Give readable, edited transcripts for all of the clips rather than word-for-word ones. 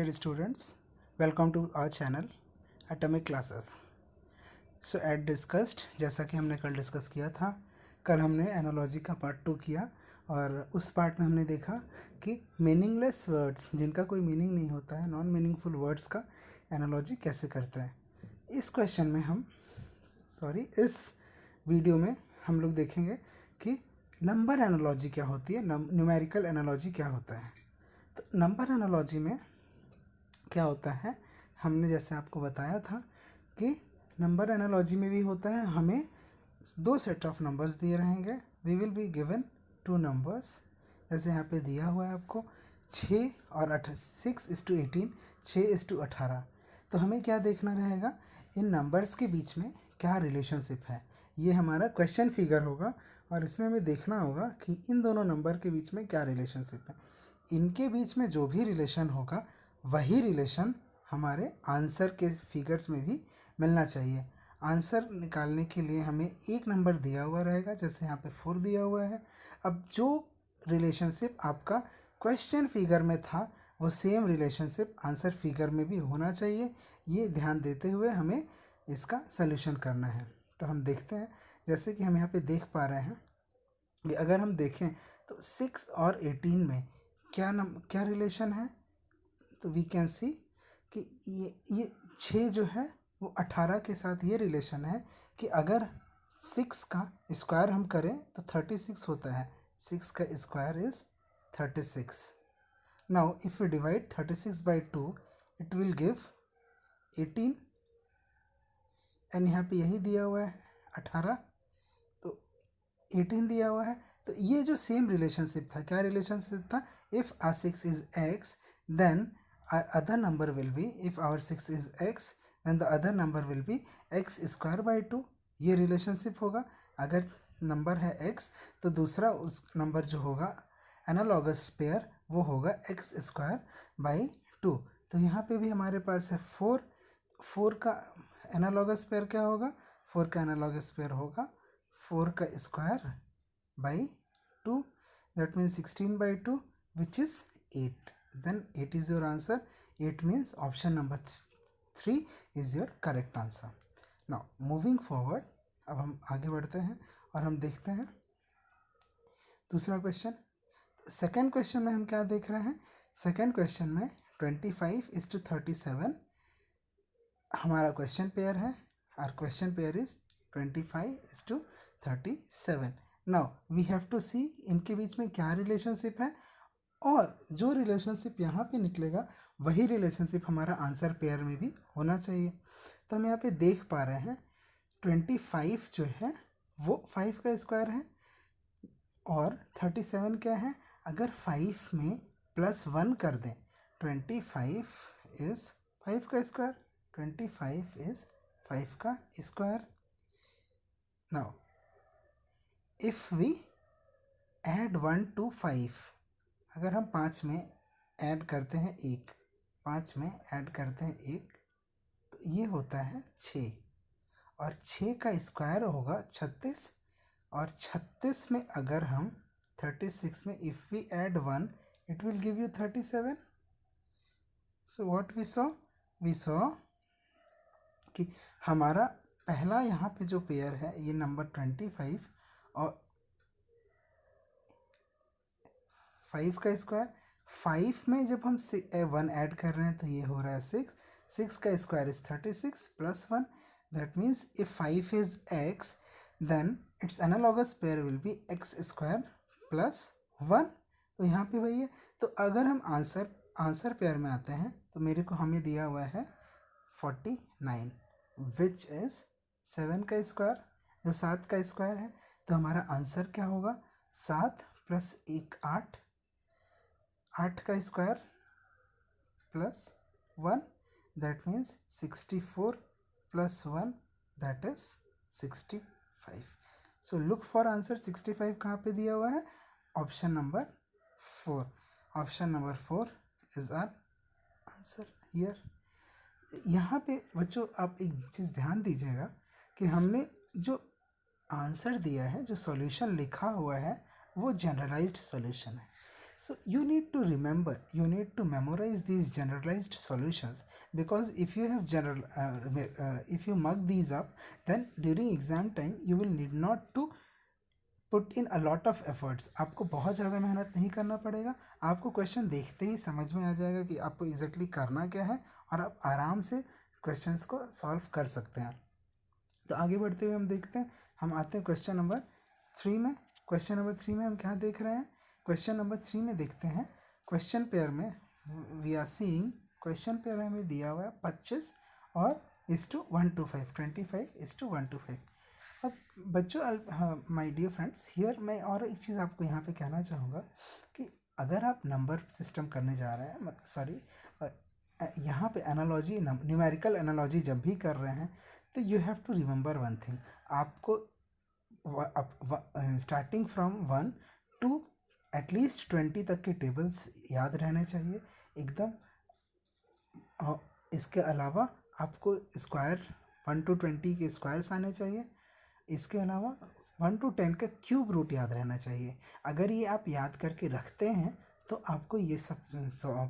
Dear students, welcome to our channel Atomic Classes. So as discussed, जैसा कि हमने कल डिस्कस किया था, कल हमने एनालॉजी का पार्ट 2 किया और उस पार्ट में हमने देखा कि मीनिंगलेस वर्ड्स जिनका कोई मीनिंग नहीं होता है, नॉन मीनिंगफुल वर्ड्स का एनालॉजी कैसे करते हैं. इस क्वेश्चन में इस वीडियो में हम लोग देखेंगे कि नंबर एनालॉजी क्या होती है, न्यूमेरिकल एनालॉजी क्या होता है. तो नंबर एनालॉजी में क्या होता है, हमने जैसे आपको बताया था कि नंबर एनालॉजी में भी होता है, हमें दो सेट ऑफ नंबर्स दिए रहेंगे. We will be given two numbers, जैसे यहाँ पे दिया हुआ है आपको 6 और 6:18, 6:18. तो हमें क्या देखना रहेगा, इन नंबर्स के बीच में क्या रिलेशनशिप है. ये हमारा क्वेश्चन फिगर होगा और इसमें हमें देखना होगा कि इन दोनों नंबर के बीच में क्या रिलेशनशिप है. इनके बीच में जो भी रिलेशन होगा वही रिलेशन हमारे आंसर के फिगर्स में भी मिलना चाहिए. आंसर निकालने के लिए हमें एक नंबर दिया हुआ रहेगा, जैसे यहाँ पे 4 दिया हुआ है. अब जो रिलेशनशिप आपका क्वेश्चन फिगर में था वो सेम रिलेशनशिप आंसर फिगर में भी होना चाहिए. ये ध्यान देते हुए हमें इसका सल्यूशन करना है. तो हम देखते हैं, जैसे कि हम यहाँ पे देख पा रहे हैं कि अगर हम देखें तो 6 और 18 में क्या रिलेशन है. तो वी कैन सी कि ये 6 जो है वो 18 के साथ ये रिलेशन है कि अगर 6 का स्क्वायर हम करें तो 36 होता है. 6 का square is 36. Now if you divide 36 by 2 it will give 18 and यहाँ पे यही दिया हुआ है 18, तो 18 दिया हुआ है. तो ये जो सेम रिलेशनशिप था, क्या रिलेशनशिप था, if a 6 is x then other number will be, if our 6 is x then the other number will be x square by 2. ये रिलेशनशिप होगा. अगर नंबर है x तो दूसरा उस नंबर जो होगा एनालॉगस पेयर वो होगा x स्क्वायर बाई 2. तो यहाँ पे भी हमारे पास है 4 का एनालॉगस पेयर क्या होगा, 4 का एनालॉगस पेयर होगा 4 का square by 2, that means 16 by 2 which is 8. Then 8 is your answer. 8 means option number 3 is your correct answer. Now moving forward, अब हम आगे बढ़ते हैं और हम देखते हैं दूसरा क्वेश्चन. सेकेंड क्वेश्चन में हम क्या देख रहे हैं, सेकेंड क्वेश्चन में 25:37 हमारा क्वेश्चन पेयर है. और question pair is 25:37. Now we have to see इनके बीच में क्या रिलेशनशिप है और जो रिलेशनशिप यहाँ पे निकलेगा वही रिलेशनशिप हमारा आंसर पेयर में भी होना चाहिए. तो हम यहाँ पे देख पा रहे हैं 25 जो है वो 5 का स्क्वायर है और 37 क्या है, अगर 5 में +1 कर दें 25 इज़ 5 का स्क्वायर, 25 इज़ 5 का square. Now if we add 1 to 5, अगर हम 5 में ऐड करते हैं 1, 5 में ऐड करते हैं 1 तो ये होता है 6 और 6 का स्क्वायर होगा 36 और 36 में अगर हम 36 में if we add 1 it will give you 37. So what we saw कि हमारा पहला यहाँ पे जो पेयर है ये नंबर 25 और 5 का स्क्वायर. 5 में जब हम 1 ऐड कर रहे हैं तो ये हो रहा है 6. 6 का square is 36 plus 1, that means if 5 is x then its analogous pair will be x square plus 1. तो यहाँ पे वही है. तो अगर हम आंसर पेयर में आते हैं तो मेरे को हमें दिया हुआ है 49 विच इज़ 7 का स्क्वायर, जो 7 का स्क्वायर है. तो हमारा आंसर क्या होगा, 7 प्लस 1 8, 8 का square plus 1 that means 64 plus 1 that is 65. So look for answer. 65 कहाँ पे दिया हुआ है, option number 4. Option number 4 is our answer here. यहाँ पे बच्चों आप एक चीज़ ध्यान दीजिएगा कि हमने जो आंसर दिया है, जो सॉल्यूशन लिखा हुआ है वो जनरलाइज्ड सॉल्यूशन है. So you need to remember, you need to memorize these generalized solutions, because if you have if you mug these up, then during exam time you will need not to put in a lot of efforts. आपको बहुत ज़्यादा मेहनत नहीं करना पड़ेगा. आपको question देखते ही समझ में आ जाएगा कि आपको एग्जैक्टली करना क्या है, और आप आराम से क्वेश्चंस को सॉल्व कर सकते हैं. तो आगे बढ़ते हुए हम देखते हैं, हम आते हैं क्वेश्चन नंबर 3 में. क्वेश्चन नंबर 3 में हम क्या देख रहे हैं? क्वेश्चन नंबर 3 में देखते हैं, क्वेश्चन पेयर में we are seeing, question pair हमें दिया हुआ है 25 और (1:5) 25:1:5. अब बच्चों, हाँ माय डियर फ्रेंड्स, हियर मैं और एक चीज़ आपको यहाँ पे कहना चाहूँगा कि अगर आप नंबर सिस्टम करने जा रहे हैं, सॉरी, यहाँ पे एनालॉजी, न्यूमेरिकल एनालॉजी जब भी कर रहे हैं, तो you have to remember one thing. आपको स्टार्टिंग फ्रॉम 1 टू एटलीस्ट 20 तक के टेबल्स याद रहने चाहिए एकदम. इसके अलावा आपको स्क्वायर 1 to 20 के स्क्वायर्स आने चाहिए. इसके अलावा 1 to 10 का क्यूब रूट याद रहना चाहिए. अगर ये आप याद करके रखते हैं तो आपको ये सब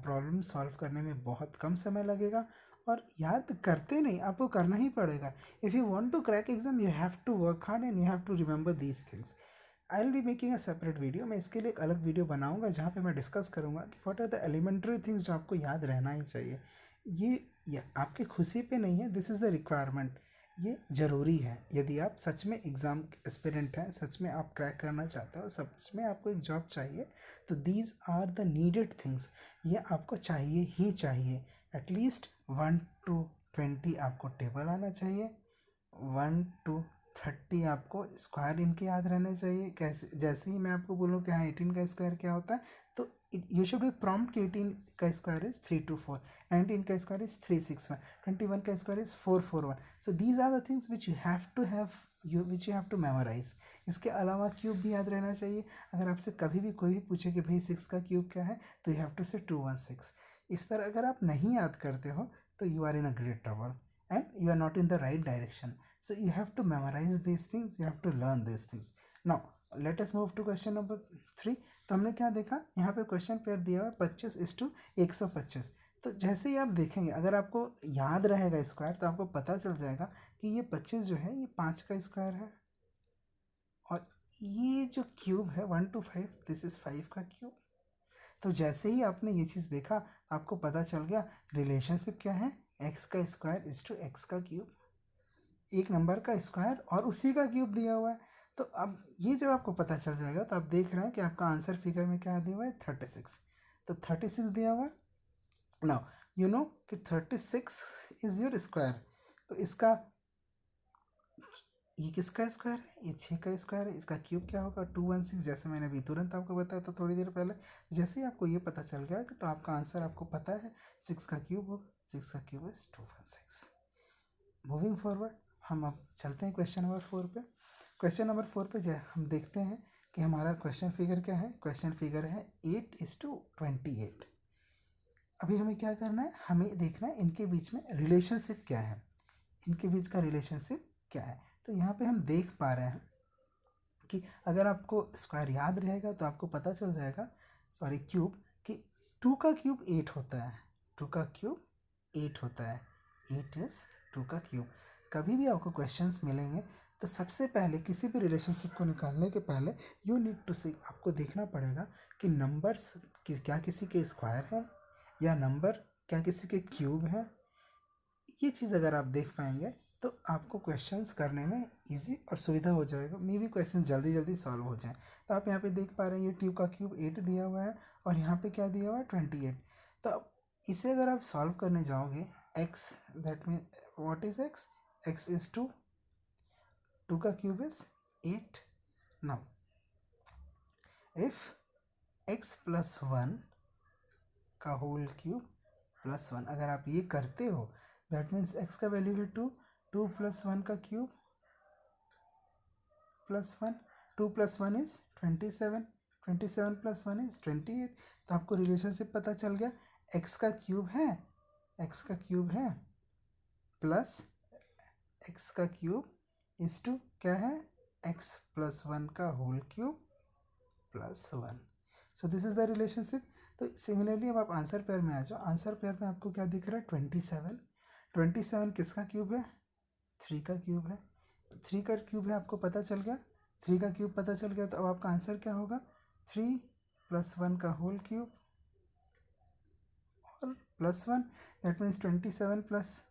प्रॉब्लम सॉल्व करने में बहुत कम समय लगेगा. और याद करते नहीं, आपको करना ही पड़ेगा. If you want to crack exam, you have to work hard and you have to remember these things. I will be making a separate video. मैं इसके लिए एक अलग वीडियो बनाऊंगा जहाँ पे मैं डिस्कस करूँगा कि what are the elementary things जो आपको याद रहना ही चाहिए. ये आपकी खुशी पे नहीं है, दिस इज़ द रिक्वायरमेंट. ये ज़रूरी है. यदि आप सच में एग्ज़ाम एस्पिरेंट हैं, सच में आप क्रैक करना चाहते हो, सच में आपको एक जॉब चाहिए, तो these are the needed things. ये आपको चाहिए ही चाहिए. एटलीस्ट 1 to 20 आपको टेबल आना चाहिए. 1 to 30 आपको स्क्वायर इनके याद रहने चाहिए. कैसे? जैसे ही मैं आपको बोलूँ कि हाँ 18 का स्क्वायर क्या होता है, तो यू शुड बी प्रॉम्प्ट कि 18 का स्क्वायर इज 324, 19 का स्क्वायर इज 361, 21 का square is 441. So these are the things which you have to memorise. इसके अलावा क्यूब भी याद रहना चाहिए. अगर आपसे कभी भी कोई भी पूछे कि भाई 6 का क्यूब क्या है, तो यू हैव टू से 216. इस तरह अगर आप नहीं याद करते हो तो you are in a great trouble and you are not in the right direction. So you have to memorize these things, you have to learn these things. Now let us move to question number 3. तो हमने क्या देखा, यहाँ पे question pair दिया हुआ है 25:125. तो जैसे ही आप देखेंगे, अगर आपको याद रहेगा स्क्वायर, तो आपको पता चल जाएगा कि ये 25 जो है ये 5 का स्क्वायर है, और ये जो क्यूब है 1 to 5, दिस इज़ 5 का क्यूब. तो जैसे ही आपने ये चीज़ देखा, आपको पता चल गया रिलेशनशिप क्या है, एक्स का स्क्वायर इज टू एक्स का क्यूब. एक नंबर का स्क्वायर और उसी का क्यूब दिया हुआ है. तो अब ये जब आपको पता चल जाएगा, तो आप देख रहे हैं कि आपका आंसर फिगर में क्या दिया हुआ है, 36. तो 36 दिया हुआ है. नाउ यू नो कि 36 इज योर स्क्वायर. तो इसका, ये किसका स्क्वायर है, ये 6 का स्क्वायर है. इसका क्यूब क्या होगा, 216. जैसे मैंने अभी तुरंत आपको बताया था थोड़ी देर पहले. जैसे ही आपको ये पता चल गया कि तो आपका आंसर आपको पता है 6 का क्यूब होगा. 6 का क्यूब इज 216. मूविंग फॉरवर्ड, हम अब चलते हैं क्वेश्चन नंबर 4 पे. क्वेश्चन नंबर 4 पे हम देखते हैं कि हमारा क्वेश्चन फिगर क्या है. क्वेश्चन फिगर है 8:28. अभी हमें क्या करना है, हमें देखना है इनके बीच में रिलेशनशिप क्या है, इनके बीच का रिलेशनशिप क्या है. तो यहाँ पे हम देख पा रहे हैं कि अगर आपको स्क्वायर याद रहेगा तो आपको पता चल जाएगा, सॉरी क्यूब, कि 2 का क्यूब 8 होता है. 2 का क्यूब 8 होता है. 8 इज 2 का क्यूब. कभी भी आपको क्वेश्चंस मिलेंगे तो सबसे पहले किसी भी रिलेशनशिप को निकालने के पहले यू नीड टू सी, आपको देखना पड़ेगा कि नंबर्स क्या किसी के स्क्वायर है, या नंबर क्या किसी के क्यूब है. ये चीज़ अगर आप देख पाएंगे तो आपको क्वेश्चंस करने में इजी और सुविधा हो जाएगा. मे भी क्वेश्चन जल्दी जल्दी सॉल्व हो जाए. तो आप यहाँ पे देख पा रहे हैं ये 2 का क्यूब 8 दिया हुआ है, और यहाँ पे क्या दिया हुआ है, 28. तो अब इसे अगर आप सॉल्व करने जाओगे, x, that mean what is x, x is 2 का cube is 8. Now if x plus 1 का होल क्यूब प्लस 1, अगर आप ये करते हो, दैट मीन्स x का वैल्यू है 2. 2 प्लस 1 का cube plus 1. 2 plus 1 is 27. 27 plus 1 is 28. तो आपको रिलेशनशिप पता चल गया. x का क्यूब है, x का क्यूब है, प्लस x का क्यूब इज टू क्या है, x प्लस 1 का whole cube plus 1. So this is the relationship. तो सिमिलरली अब आप आंसर पेयर में आ जाओ। आंसर पेयर में आपको क्या दिख रहा है? 27। 27 किसका क्यूब है? 3 का क्यूब है। 3 का क्यूब है, आपको पता चल गया। 3 का क्यूब पता चल गया, तो अब आपका आंसर क्या होगा? 3 + 1 का होल क्यूब और +1, that means 27 plus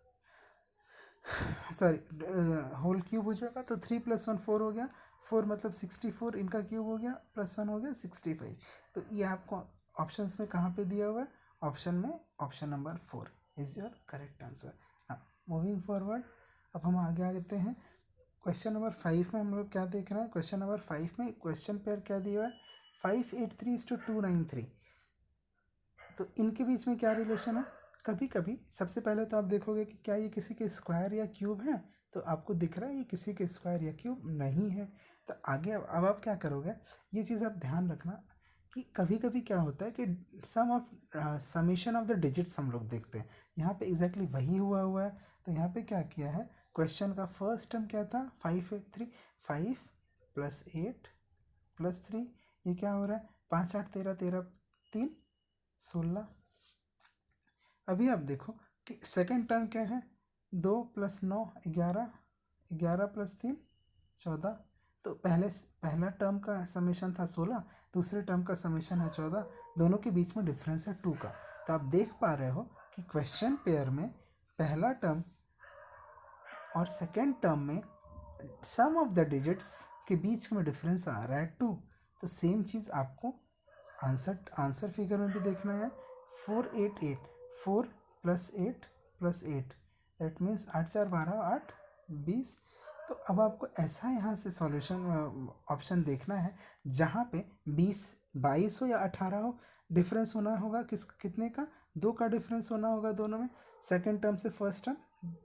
whole cube हो जाएगा। तो 3 + 1 4 हो गया। 4 मतलब 64, इनका क्यूब हो गया, +1 हो गया 65। तो ये आपको ऑप्शंस में कहाँ पे दिया हुआ है? ऑप्शन में, option number 4 is your correct answer. Moving forward, अब हम आगे आते हैं। क्वेश्चन नंबर 5 में हम लोग क्या देख रहे हैं? क्वेश्चन नंबर 5 में क्वेश्चन पेयर क्या दिया हुआ है? 583:293। तो इनके बीच में क्या रिलेशन है? कभी कभी सबसे पहले तो आप देखोगे कि क्या ये किसी के स्क्वायर या क्यूब है, तो आपको दिख रहा है ये किसी के स्क्वायर या क्यूब नहीं है। तो आगे अब आप क्या करोगे? ये चीज़ आप ध्यान रखना कि कभी कभी क्या होता है कि समेशन ऑफ द डिजिट्स हम लोग देखते हैं। यहाँ पे एग्जैक्टली वही हुआ है। तो यहाँ पे क्या किया है? क्वेश्चन का फर्स्ट टर्म क्या था? 583, 5 + 8 + 3, ये क्या हो रहा है? 5 8 13, 13 3 16। अभी आप देखो कि सेकंड टर्म क्या है? 2 + 9 11, 11 + 3 14। तो पहला टर्म का समेशन था 16, दूसरे टर्म का समेशन है 14, दोनों के बीच में डिफरेंस है 2 का। तो आप देख पा रहे हो कि क्वेश्चन पेयर में पहला टर्म और सेकेंड टर्म में सम ऑफ द डिजिट्स के बीच में डिफरेंस आ रहा है 2। तो सेम चीज़ आपको आंसर फिगर में भी देखना है। 488, 4 + 8 + 8, दैट मीन्स 8 4 12 8 20। तो अब आपको ऐसा यहाँ से सॉल्यूशन ऑप्शन देखना है जहाँ पे 20 22 हो या 18 हो, डिफरेंस होना होगा कितने का? 2 का डिफरेंस होना होगा दोनों में। सेकंड टर्म से फर्स्ट टर्म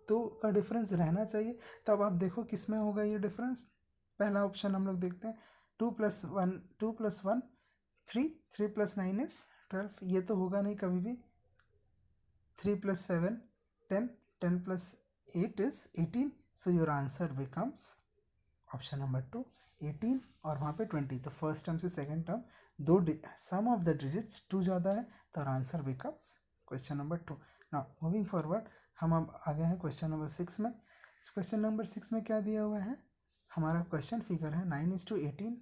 2 का डिफरेंस रहना चाहिए। तो अब आप देखो किस में होगा ये डिफरेंस। पहला ऑप्शन हम लोग देखते हैं, 2 + 1 3, 3 + 9 इज 12। ये तो होगा नहीं कभी भी। 3 + 7 10, 10 + 8 is 18। So your answer becomes option number 2 18 और वहाँ पे 20। तो फर्स्ट टर्म से सेकंड टर्म दो सम ऑफ द डिजिट्स 2 ज़्यादा है, तो और answer becomes question number 2। Now moving forward, हम अब आ गए हैं क्वेश्चन नंबर 6 में। क्वेश्चन नंबर 6 में क्या दिया हुआ है? हमारा क्वेश्चन फिगर है 9:18।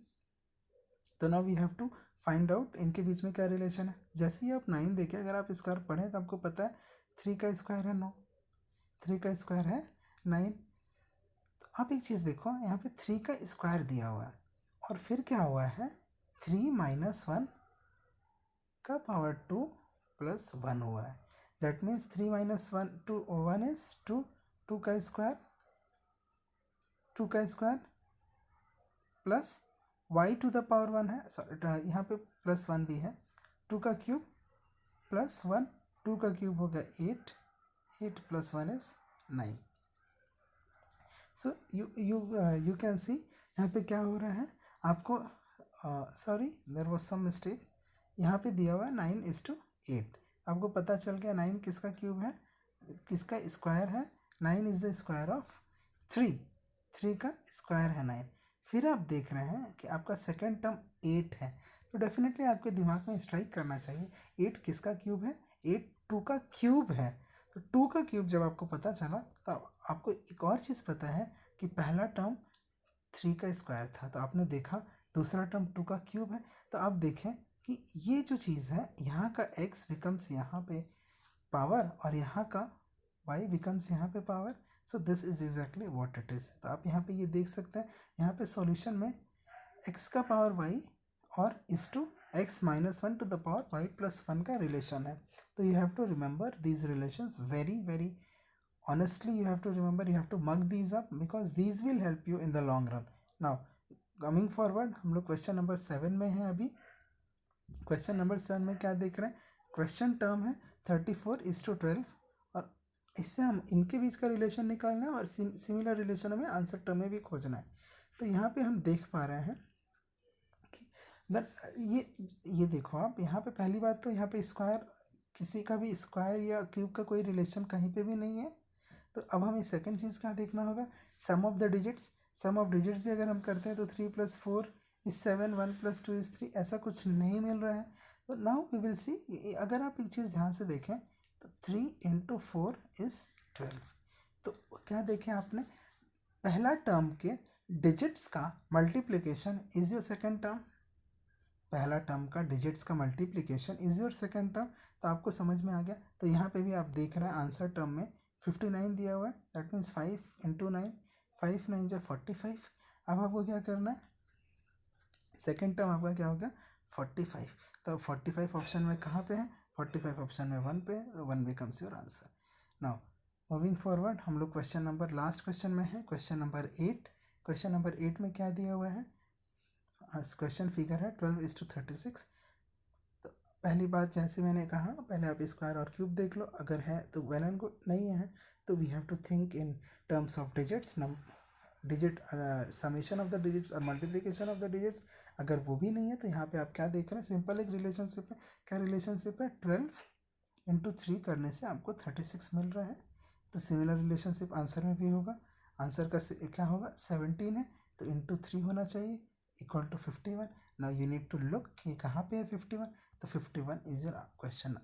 तो now we have to find out इनके बीच में क्या रिलेशन है। जैसे ही आप 9 देखें, अगर आप स्क्वायर पढ़ें तो आपको पता है 3 का स्क्वायर है 9, 3 का स्क्वायर है 9। तो आप एक चीज़ देखो, यहाँ पे 3 का स्क्वायर दिया हुआ है और फिर क्या हुआ है? 3 - 1 का पावर 2 + 1 हुआ है। दैट मीन्स 3 - 1 2 1 इज 2, 2 का स्क्वायर, 2 का स्क्वायर प्लस y⁴ है, सॉरी यहाँ पे +1 भी है। 2 का क्यूब +1, 2 का क्यूब हो गया 8, 8 + 1 is 9। So you can see यहाँ पे क्या हो रहा है आपको। Sorry, there was some mistake. यहाँ पे दिया हुआ है 9:8। आपको पता चल गया 9 किसका क्यूब है, किसका स्क्वायर है? 9 इज द स्क्वायर ऑफ 3, 3 का स्क्वायर है 9। फिर आप देख रहे हैं कि आपका सेकेंड टर्म 8 है, तो डेफिनेटली आपके दिमाग में स्ट्राइक करना चाहिए 8 किसका क्यूब है? 8 2 का क्यूब है। तो 2 का क्यूब जब आपको पता चला, तो आपको एक और चीज़ पता है कि पहला टर्म 3 का स्क्वायर था, तो आपने देखा दूसरा टर्म 2 का क्यूब है। तो आप देखें कि ये जो चीज़ है, यहाँ का x बिकम्स यहाँ पे पावर और यहाँ का y बिकम्स यहाँ पे power. So this is exactly what it is. तो आप यहाँ पे ये देख सकते हैं, यहाँ पे सॉल्यूशन में x का पावर y और इस to x - 1 to the power y + 1 का रिलेशन है। तो you have to remember these relations very very honestly. You have to remember, you have to mug these up because these will help you in the long run. Now coming forward, हम लोग question number 7 में हैं अभी। Question number 7 में क्या देख रहे हैं? क्वेश्चन टर्म है 34:12 और इससे हम इनके बीच का रिलेशन निकालना है और सिमिलर रिलेशन हमें आंसर टर्म में भी खोजना है। तो यहाँ पे हम देख पा रहे हैं कि ये देखो आप, यहाँ पे पहली बात तो यहाँ पे स्क्वायर, किसी का भी स्क्वायर या क्यूब का कोई रिलेशन कहीं पे भी नहीं है। तो अब हमें सेकंड चीज़ क्या देखना होगा? Sum of the digits. Sum of digits भी अगर हम करते हैं तो 3 + 4 इस 7 1 + 2 = 3 ऐसा कुछ नहीं मिल रहा है। तो नाउ वी विल सी, अगर आप एक चीज़ ध्यान से देखें तो 3 × 4 = 12। तो क्या देखें आपने, पहला टर्म के डिजिट्स का multiplication is your second term, पहला टर्म का डिजिट्स का multiplication is your second term. तो आपको समझ में आ गया। तो यहाँ पे भी आप देख रहे हैं आंसर टर्म में 59 दिया हुआ है, दैट मीन्स 5 × 9, 5 9 = 45। अब आपको क्या करना है, सेकेंड टर्म आपका क्या होगा 45। तो 45 ऑप्शन में कहाँ पे है, 45 ऑप्शन में 1 पे है, 1 becomes your answer. Now moving forward, हम लोग क्वेश्चन नंबर, लास्ट क्वेश्चन में है, क्वेश्चन नंबर 8। क्वेश्चन नंबर 8 में क्या दिया हुआ है, क्वेश्चन फिगर है 12:36। तो पहली बात जैसे मैंने कहा, पहले आप स्क्वायर और क्यूब देख लो, अगर है तो वेल एंड गुड, नहीं है तो we have to think in terms of digits, digit summation of the digits और मल्टीप्लिकेशन ऑफ द डिजिट्स। अगर वो भी नहीं है तो यहाँ पे आप क्या देख रहे हैं, सिंपल एक रिलेशनशिप है। क्या रिलेशनशिप है, 12 × 3 करने से आपको 36 मिल रहा है। तो सिमिलर रिलेशनशिप आंसर में भी होगा। आंसर का क्या होगा, 17 है तो × 3 होना चाहिए, equal to 51। Now you need to look कि कहाँ पे है 51। तो 51 is your question,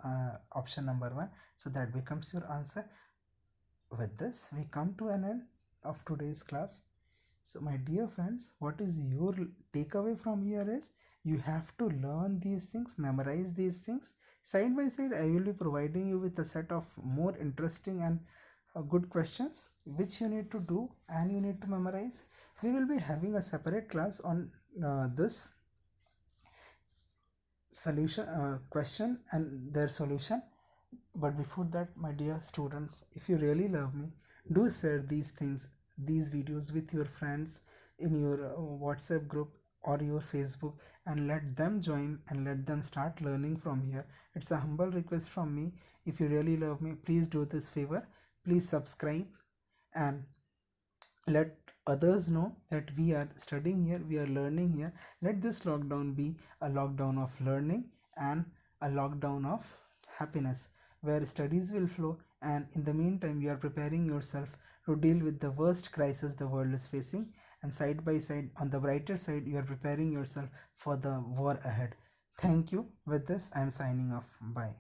option number 1, so that becomes your answer. With this we come to an end of today's class. So my dear friends, what is your takeaway from here is, you have to learn these things, memorize these things. Side by side I will be providing you with a set of more interesting and good questions which you need to do and you need to memorize. We will be having a separate class on this solution question and their solution. But before that, my dear students, if you really love me, do share these things, these videos with your friends in your WhatsApp group or your Facebook, and let them join and let them start learning from here. It's a humble request from me. If you really love me, please do this favor. Please subscribe and let others know that we are studying here, we are learning here. Let this lockdown be a lockdown of learning and a lockdown of happiness, where studies will flow, and in the meantime you are preparing yourself to deal with the worst crisis the world is facing, and side by side, on the brighter side, you are preparing yourself for the war ahead. Thank you. With this I am signing off. Bye.